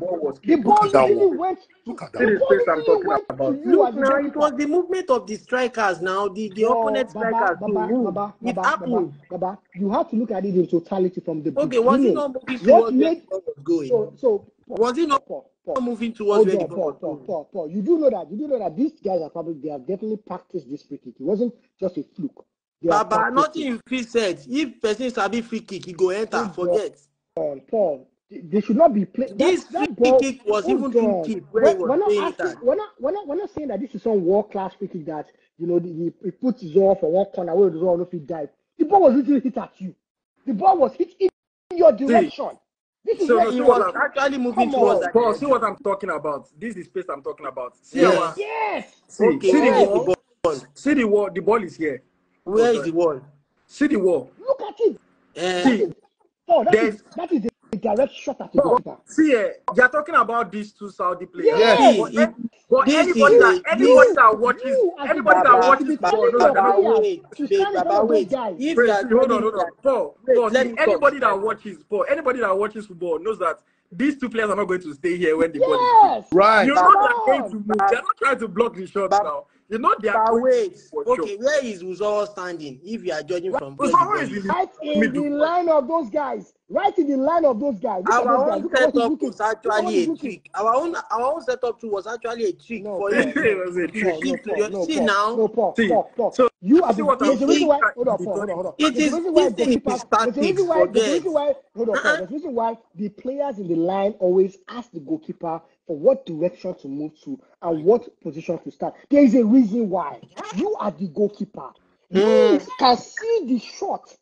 ball really went. Look at that. See the space I'm talking about. Look now, it was the movement of the strikers. Now the opponent strikers to move. It happened. Baba, you have to look at it in totality from the beginning. Okay, was he not moving towards where the ball was going? So was he not moving towards where the ball was going? Paul, you do know that these guys they have definitely practiced this free kick. It wasn't just a fluke. Baba, nothing if he said if person sabi free kick, he go enter. Forget. Paul. They should not be playing. This free kick was even too cheap. We're not saying that this is some world-class free kick that he puts his off for one corner where the ball no dive. The ball was literally hit at you. The ball was hit in your direction. This is where he was actually moving towards that. Paul, see what I'm talking about. This is the space I'm talking about. See yes. See the wall. See the wall. The ball is here. Where is the wall? See the wall. Look at it. See. Paul, that is a direct shot at the goalkeeper. See, you're talking about these two Saudi players. Yes. But anybody that watches football knows anybody that watches football knows that these two players are not going to stay here when the ball is played. Right. You know they're going to move. They're not trying to block the shots now. You know they are going to okay, where is Uzoho standing? If you are judging from Uzoho is right in the line of those guys. Right in the line of those guys. Our own setup was actually a trick. Our own setup too was actually a trick for him. It was a trick. See now. No, Paul. So you are see what I'm saying. Hold on. It is tactics. There's a reason why the players in the line always ask the goalkeeper for what direction to move to and what position to start. There is a reason why. You are the goalkeeper. You can see the shot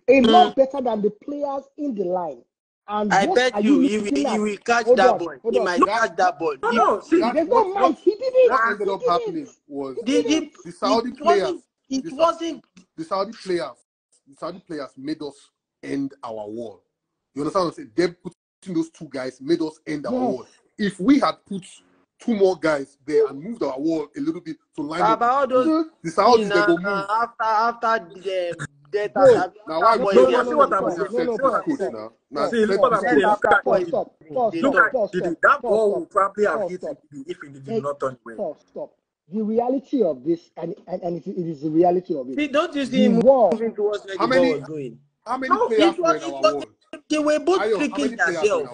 a lot better than the players in the line. And I bet he will catch that ball. He might catch that ball. There's no mind. He didn't. What ended up happening was the Saudi players made us end our war. You understand what I'm saying? Them putting those two guys made us end our war. If we had put two more guys there and moved our wall a little bit to line up, the Saudis they go move. After the now why see what I'm saying? That ball will probably have hit him if he did not turn away. Stop. The reality of this, and it is the reality of it. See, don't you see him moving towards where the ball was going? How many players were in our wall? They were both tricking themselves.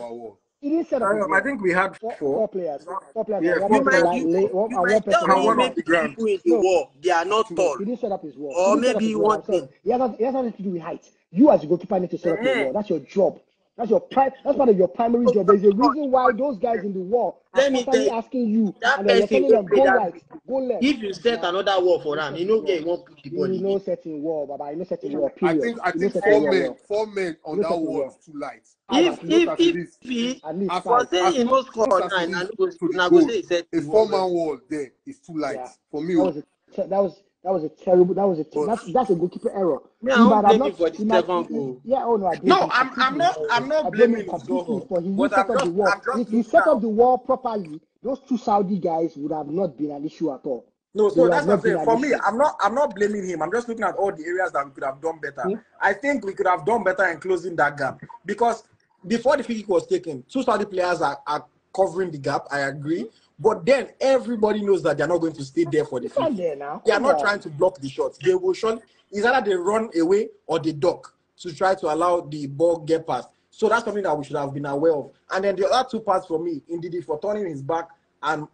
He didn't set up his wall. I think we had four players. Four players. Yeah, And one You person might, like you, you and one might person tell and me one like on maybe the the ground. people in the No. wall, they are not tall. He didn't set up his wall. Or He didn't set up maybe his wall. one I'm sorry. thing. He has nothing to do with height. You as a goalkeeper need to set up your wall. That's your job. That's part of your primary job. There's a reason why those guys in the wall are Let me tell constantly you, asking you, that and then you're person telling will them, play go that. right, go left. If you set another wall for them, set you his know, wall. he won't put the ball You in. know setting wall, Baba. You know setting wall, I period. think Setting wall. four men on You know that setting wall wall. is too light. If Look at this. he At least As for five. saying he no close score as nine, it and is go to the now go goal, say he set a the wall. 4-man wall there is too light Yeah. for me. That was a terrible. That's a goalkeeper error. Me, I He won't might have blame him not. for the He might. second goal. Yeah. Oh no, I blame No, him I'm completely. I'm I not blame blaming him his completely goal, for he but didn't set up the wall. I'm just If he looking set at. up the wall properly, those two Saudi guys would have not been an issue at all. No, They so would that's have what I'm not been saying. an For me, issue. I'm not blaming him. I'm just looking at all the areas that we could have done better. I think we could have done better in closing that gap because before the free kick was taken, two Saudi players are covering the gap. I agree, but then everybody knows that they're not going to stay there for the It's free not kick. there now. They are Come not on. trying to block the shots. They will surely it's either they run away or they duck to try to allow the ball get past. So that's something that we should have been aware of. And then the other two parts for me, Ndidi for turning his back and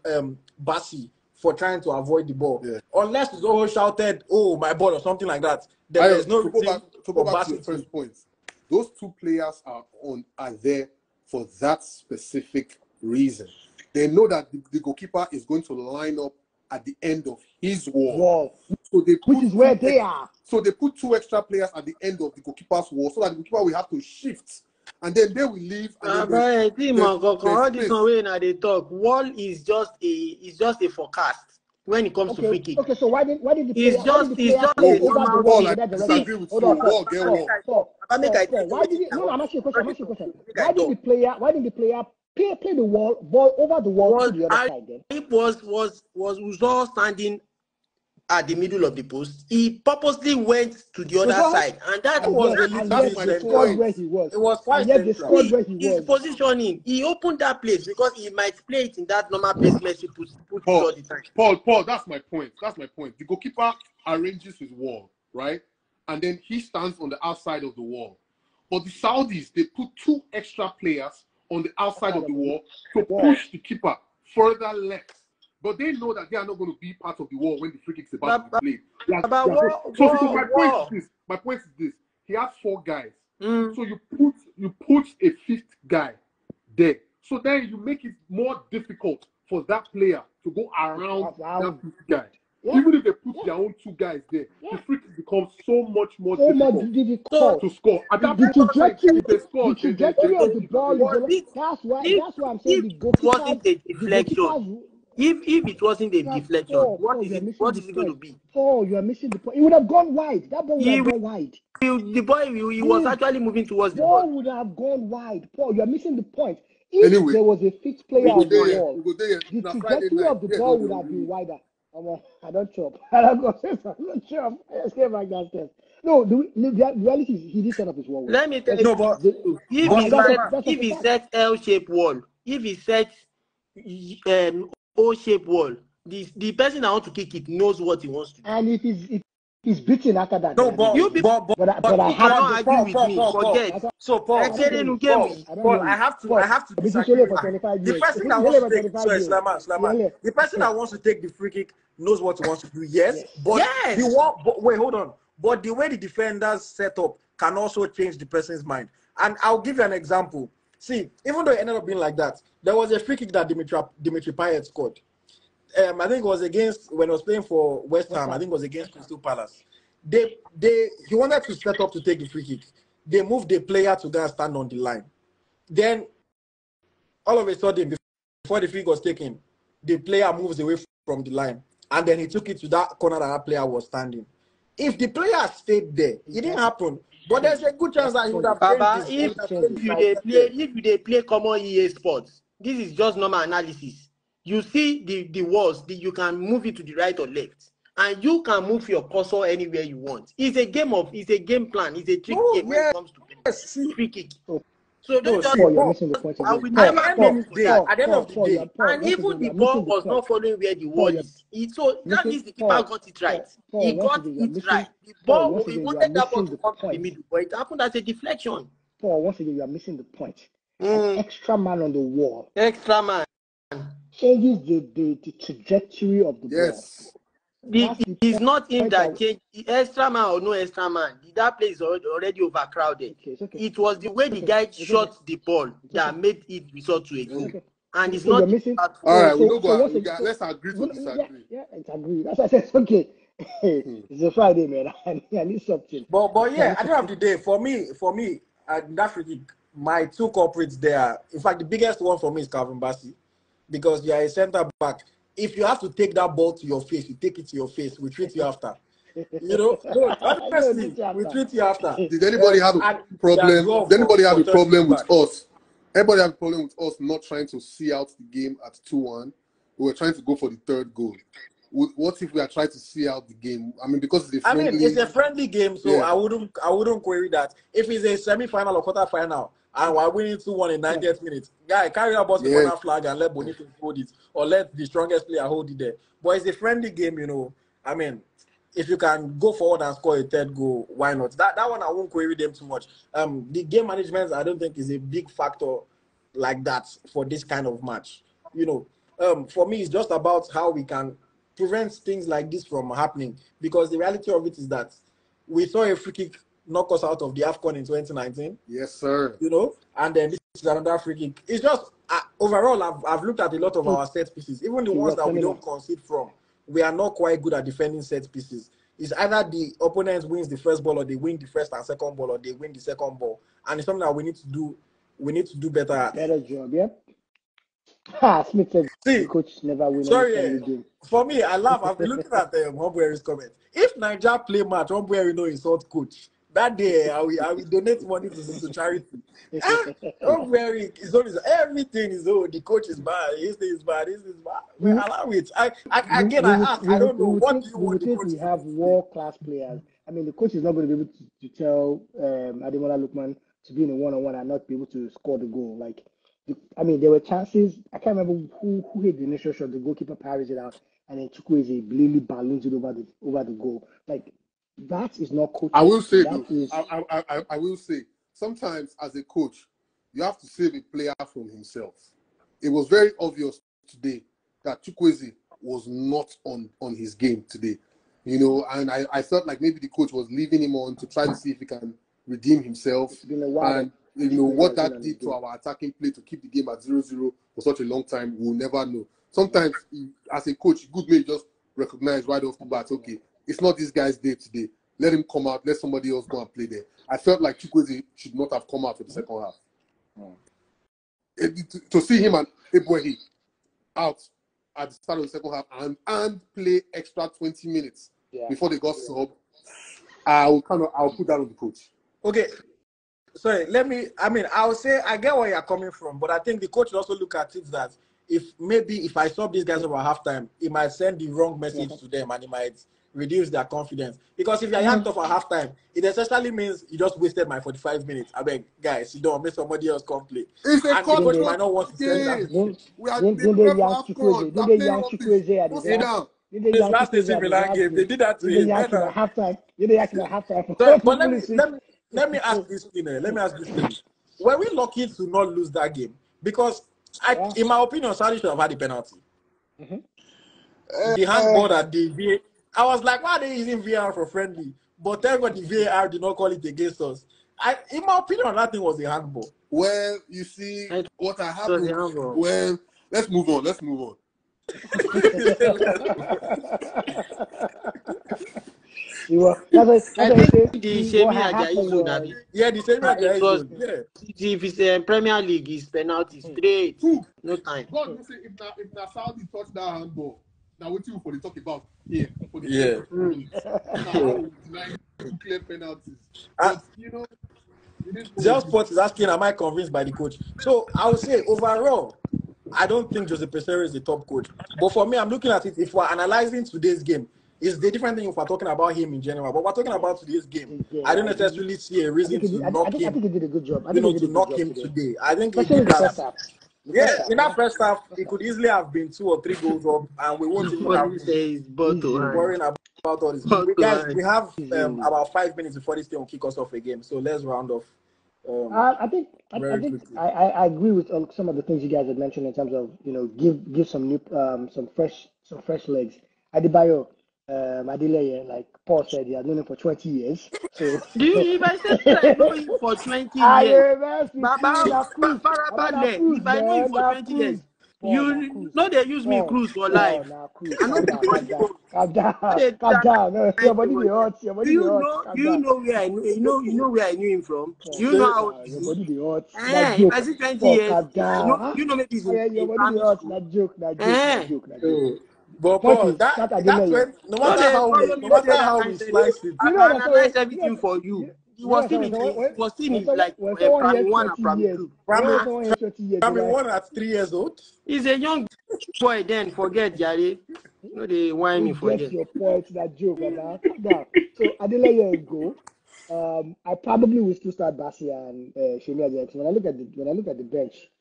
Bassi for trying to avoid the ball. Yeah. Unless Zoho shouted, "Oh, my ball" or something like that, then I there's no to reason go for back to Bassi your to. first point. Those two players are there for that specific reason. They know that the goalkeeper is going to line up at the end of his wall. Wall. So they put Which is where they are. So they put two extra players at the end of the goalkeeper's wall so that the goalkeeper will have to shift. And then they will leave. And then All this space. way now they talk. Wall is just a forecast when it comes to free kick. Okay, so why did the It's player just play a over the normal wall Paul, in I that disagree direction? with Hold you. on, Wall, get wall. Why did it? No, I'm asking a question. Why didn't the player play the ball over the wall to the other side then? It was Uzo standing at the middle of the post. He purposely went to the other side, and that was a and little yet bit they central. scored where he was. It was quite And yet they central. scored where he his was. positioning. He opened that place because he might play it in that normal place Messi puts Paul, all the time. Paul, that's my point. The goalkeeper arranges his wall, right? And then he stands on the outside of the wall. But the Saudis, they put two extra players on the outside of the wall to push the keeper further left. But they know that they are not going to be part of the wall when the free kick is about to be played. My point is this. He has four guys. So you put a fifth guy there. So then you make it more difficult for that player to go around that fifth guy. Yeah. Even if they put their own two guys there, the free kick becomes so much more difficult to score. The trajectory of the ball is that's why I'm saying the goalkeeper. If it wasn't a deflection, what is it going to be? Paul, you are missing the point. It would have gone wide. That ball would have gone wide. The boy was actually moving towards the ball. ball. Would have gone wide. Paul, you are missing the point. If there was a fifth player on the wall, the trajectory of the ball would have been wider. I don't chop. I don't go say something. I don't chop. I escape like that step. No, the reality is he did set up his wall. Let me tell you, if he set L-shaped wall, if he set O-shaped wall, the person that wants to kick it knows what he wants to do. And if he's beaten after that. No, but I have to argue with me. Forget. So Paul, I have to disagree. The person that wants to take the person that wants to take the free kick knows what he wants to do. Yes. Wait, hold on. But the way the defenders set up can also change the person's mind. And I'll give you an example. See, even though it ended up being like that, there was a free kick that Dimitri Payet scored. I think it was against when he was playing for West Ham. I think it was against Crystal Palace. He wanted to set up to take the free kick. They moved the player to go and stand on the line. Then, all of a sudden, before the free kick was taken, the player moves away from the line, and then he took it to that corner that player was standing. If the player stayed there, it didn't happen. But there's a good chance that he would have if you play common EA sports, this is just normal analysis. You see the walls, you can move it to the right or left, and you can move your cursor anywhere you want. It's a game plan. It's a trick game when it comes to free kick. So don't just you're missing the point. at the end of the day, and even the ball was not following where the wall is. So that means the keeper got it right. He got it right. The ball, he wanted that ball to come to the middle, but it happened as a deflection. Paul, once again, you are missing the point. an extra man on the wall Extra man. changes the trajectory of the ball. Yes. It's not him that changed. Extra man or no extra man, that place is already overcrowded. Okay. It was the way the guy shot the ball that made it result to a goal. And it's So not you're missing. All right, let's agree to disagree. Yeah, it's agree. That's why I said it's okay. It's a Friday, man. I need something. But yeah, at the end of the day, for me, that free kick, my two culprits there. In fact, the biggest one for me is Calvin Bassey, because you are a centre back. If you have to take that ball to your face, you take it to your face. We treat you after. You know, no, honestly, we treat you after. Did anybody have a problem? Did anybody have a problem with us? Everybody have a problem with us not trying to see out the game at 2-1. We were trying to go for the third goal. What if we are trying to see out the game? I mean, because it's a friendly. It's a friendly game, so yeah. I wouldn't query that. If it's a semi-final or quarter-final and we're winning 2-1 in 90th minutes, guy, carry our ball to the corner flag and let Bonito hold it, or let the strongest player hold it there. But it's a friendly game, you know. I mean, if you can go forward and score a third goal, why not? That one I won't query them too much. The game management I don't think is a big factor like that for this kind of match. You know, for me it's just about how we can prevent things like this from happening, because the reality of it is that we saw a free kick knock us out of the AFCON in 2019. Yes, sir. You know, and then this is another free kick. It's just overall, I've looked at a lot of our set pieces, even the ones that we don't concede from. We are not quite good at defending set pieces. It's either the opponent wins the first ball, or they win the first and second ball, or they win the second ball, and it's something that we need to do. We need to do better at. Better job, yep. Smith said the coach never wins. Sorry, for me, I laugh. I've been looking at Hombueri's comment. If Nigeria play match, Hombueri no insult coach. That day, I will donate money to charity. Hombueri is always everything is the coach is bad. This is bad. This is bad. Well, allow it. I don't know what do you want the coach. We have world-class players. I mean, the coach is not going to be able to tell Ademola Lookman to be in a one-on-one and not be able to score the goal. Like, I mean, there were chances. I can't remember who hit the initial shot. The goalkeeper parries it out, and then Chukwueze blatantly balloons it over the goal. Like, that is not coaching. I will say, I will say, sometimes as a coach, you have to save a player from himself. It was very obvious today that Chukwueze was not on his game today. You know, and I felt like maybe the coach was leaving him on to try to see if he can redeem himself. It's been a while. And you know what that did to our attacking play to keep the game at 0-0 for such a long time, we'll never know. Sometimes, as a coach, good may just recognize right off the bat, okay, it's not this guy's day today. Let him come out. Let somebody else go and play there. I felt like Chukwueze should not have come out for the second half. To see him and Ebuehi out at the start of the second half and play extra 20 minutes before they got subbed, I'll put that on the coach. Okay. Sorry, I'll say I get where you're coming from, but I think the coach will also look at it that if I sub these guys over halftime, it might send the wrong message to them and it might reduce their confidence. Because if you're yanked off at halftime, it essentially means you just wasted my 45 minutes. I beg, guys, you don't make somebody else come play. It's a coach might not want to send that. We are the young Chukwueze at the this last season Milan game, they did that to him. At halftime. They actually at halftime. But let me ask this thing. Were we lucky to not lose that game? Because in my opinion, Saudi should have had the penalty. The handball at the VAR. I was like, why are they using VAR for friendly? But thank God the VAR did not call it against us. In my opinion, that thing was a handball. Well, you see what happened. Well, let's move on. The same if it's Premier League, it's penalty straight. No time. God, if na Saudi touch that handball, now what you for the talk about here? Clear penalties. But, you know, Just Sport is asking, am I convinced by the coach? So I would say overall, I don't think Jose Peseiro is the top coach. But for me, I'm looking at it, if we're analyzing today's game, it's the different thing if we're talking about him in general. But we're talking about today's game. I don't necessarily see a reason to knock him. I think he did a good job. To knock him today. I think he did that. Yeah, in that first half, it could easily have been 2 or 3 goals up, and we won't even have worrying about all this. Guys, we have about 5 minutes before this thing will kick us off again. So let's round off I think very quickly. I agree with some of the things you guys had mentioned in terms of give some new some fresh legs. Adebayo, Adeleye, like Paul said, he has known him for 20 years. So Do you, if I say I know him for 20 I years, mess with you, na cruise. About na Farabale, cruise, if I know him man, for na 20 years, cruise. Paul, na you cruise. know they use me Paul, cruise for Paul, life. na cruise. I know Calm the down, calm body down, go. calm down, They do calm that down. No, your body over dey there. hot, your Do body dey you hot. know? Calm Do you down. know where I know? You know where I knew him from. Do Paul, you know Say, how calm old down. Your is he? body dey hot. That If joke. I say 20 Paul, years, calm down. Huh? you know maybe he's Oh, yeah, your in body dey primary hot. school. That joke, that joke, that Eh. joke, that joke. oh, but Point Paul, is, that that's Adeleye. when no No, matter they how follow we me no say matter that how kind we thing. slice it. You I know can understand analyze when everything for you. He you know was still understand in when he was still in like when someone primary hears one and 20 primary years, two. when Primary, someone hears 20 years, they're primary like, one at 3 years old. He's a young boy then. Forget Jare. No, they whine we me for get here. your point, that joke, and now calm down. So Adeleye go. I probably will still start Basia and Shemi Ajax. When I look at the bench,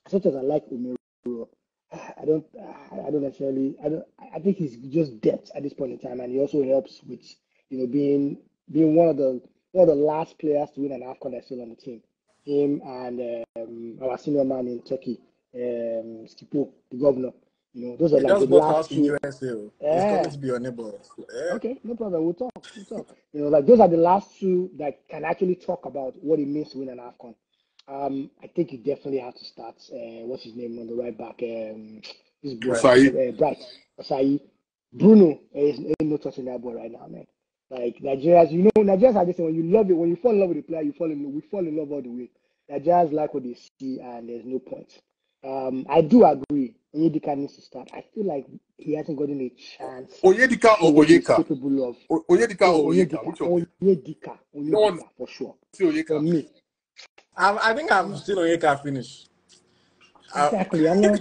as much as I like Umiro, I don't necessarily I think he's just depth at this point in time, and he also helps with being one of the last players to win an AFCON that's still on the team. Him and our senior man in Turkey, Skipo, the governor. Those are He like the just bought last house in two. USA. Oh. He's coming Yeah. to be your neighbor. Yeah. Okay, no problem. We'll talk. We'll talk. Like those are the last two that can actually talk about what it means to win an AFCON. I think you definitely have to start. What's his name on the right back? This boy, Right. Osai. Bright Osai. Bruno is ain't no touching that boy right now, man. Like Nigerians, Nigerians are this thing, when you love it, when you fall in love with the player, we fall in love all the way. Nigerians like what they see, and there's no point. I do agree. Onyedika needs to start. I feel like he hasn't gotten a chance to Onyedika show or what he's Oyeka? capable of. Onyedika Oh, or Oyeka? Which of them? You don't want Onyedika for sure. to see For Oyeka? me, I think I've seen Onyeka finish. exactly. I'm not.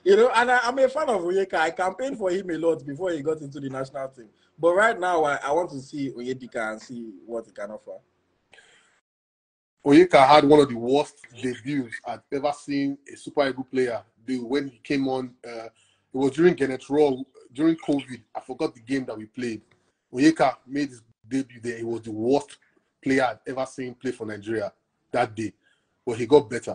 And I'm a fan of Onyeka. I campaigned for him a lot before he got into the national team. But right now, I want to see Onyedika and see what he can offer. Oyeka had one of the worst debuts I've ever seen a Super Eagles player do when he came on. It was during Kenneth Raw, during COVID. I forgot the game that we played. Oyeka made his debut there. He was the worst player I've ever seen play for Nigeria that day. But he got better,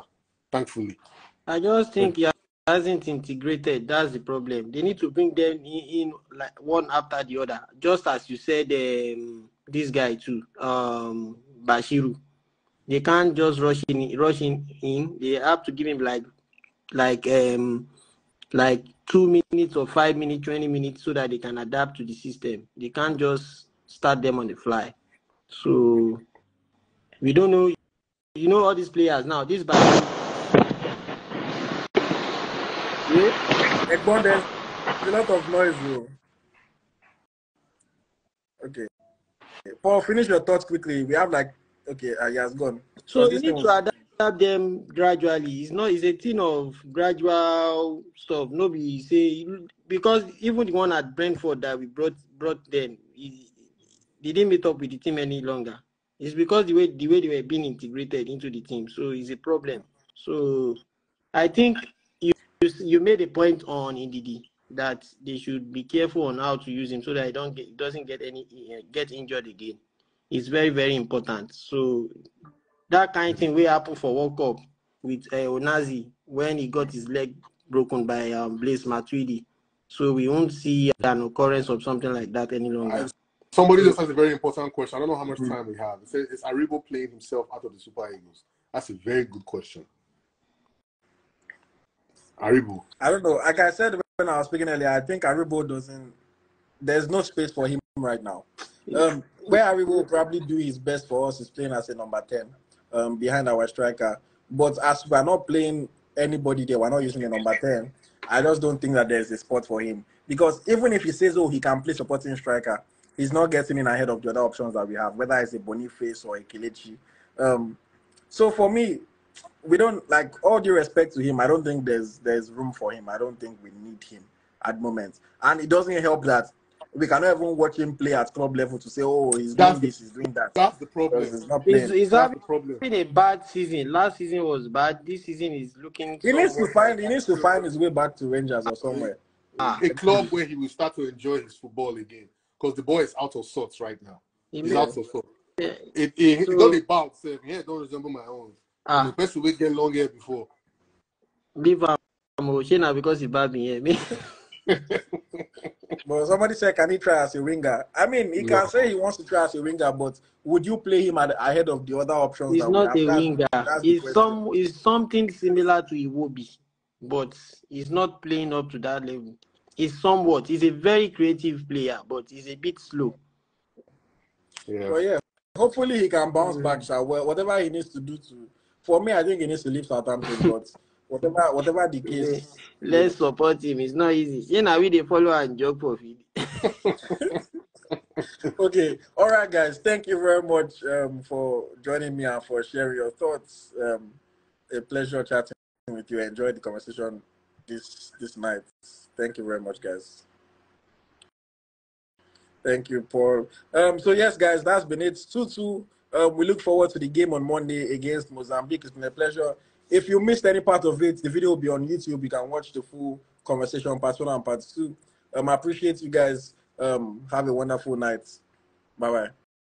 thankfully. I just think he hasn't integrated. That's the problem. They need to bring them in like one after the other. Just as you said, this guy too, Bashiru. They can't just rush in. They have to give him like 2 minutes or 5 minutes, 20 minutes, so that they can adapt to the system. They can't just start them on the fly. So we don't know. All these players now. This Bashiru. Ekbon, there's a lot of noise, though. Okay. Paul, finish your thoughts quickly. We have he has gone. So Because you this need thing to adapt them gradually. It's a thing of gradual stuff. No be say, because even the one at Brentford that we brought them, they didn't meet up with the team any longer. It's because the way they were being integrated into the team. So it's a problem. So I think you made a point on Ndidi that they should be careful on how to use him so that it doesn't get injured again. It's very, very important. So that kind of thing will happen for World Cup with Onazi when he got his leg broken by Blaise Matuidi. So we won't see an occurrence of something like that any longer. Somebody just has a very important question. I don't know how much time we have. It says, is Aribo playing himself out of the Super Eagles? That's a very good question. Aribo. I don't know. Like I said when I was speaking earlier, I think Aribo there's no space for him right now. Where Aribo will probably do his best for us is playing as a number 10 behind our striker. But as we're not playing anybody there, we're not using a number 10, I just don't think that there's a spot for him. Because even if he says, he can play supporting striker, he's not getting in ahead of the other options that we have, whether it's a Boniface or a Kelechi. So for me, we don't, like, all due respect to him, I don't think there's room for him. I don't think we need him at the moment. And it doesn't help that we cannot even watch him play at club level to say, he's doing this, he's doing that. That's the problem. He's not playing. He's That's having the problem. a bad season. Last season was bad. This season is looking He needs to somewhat find his way back to Rangers or somewhere. A club where he will start to enjoy his football again. Because the boy is out of sorts right now. He's out for four. Yeah. It So, don't about self. Yeah, don't resemble my own. I'm a ah, person who get long hair before. leave him. Now because he bad me here. Me. But somebody said, can he try as a winger? I mean, he No. can say he wants to try as a winger, but would you play him ahead of the other options He's that we not have? a winger. That's the question. He's something similar to Iwobi, but he's not playing up to that level. He's a very creative player, but he's a bit slow. Yeah. But yeah, hopefully he can bounce back. So whatever he needs to do to, for me, I think he needs to leave Southampton. But whatever the case, you Let's support him. It's not easy. You know, we they follow and joke for it. Okay, all right, guys. Thank you very much for joining me and for sharing your thoughts. A pleasure chatting with you. I enjoyed the conversation this night. Thank you very much, guys. Thank you, Paul. So yes, guys, that's been it. 2-2. We look forward to the game on Monday against Mozambique. It's been a pleasure. If you missed any part of it, the video will be on YouTube. You can watch the full conversation, part 1 and part 2. I appreciate you guys. Have a wonderful night. Bye-bye.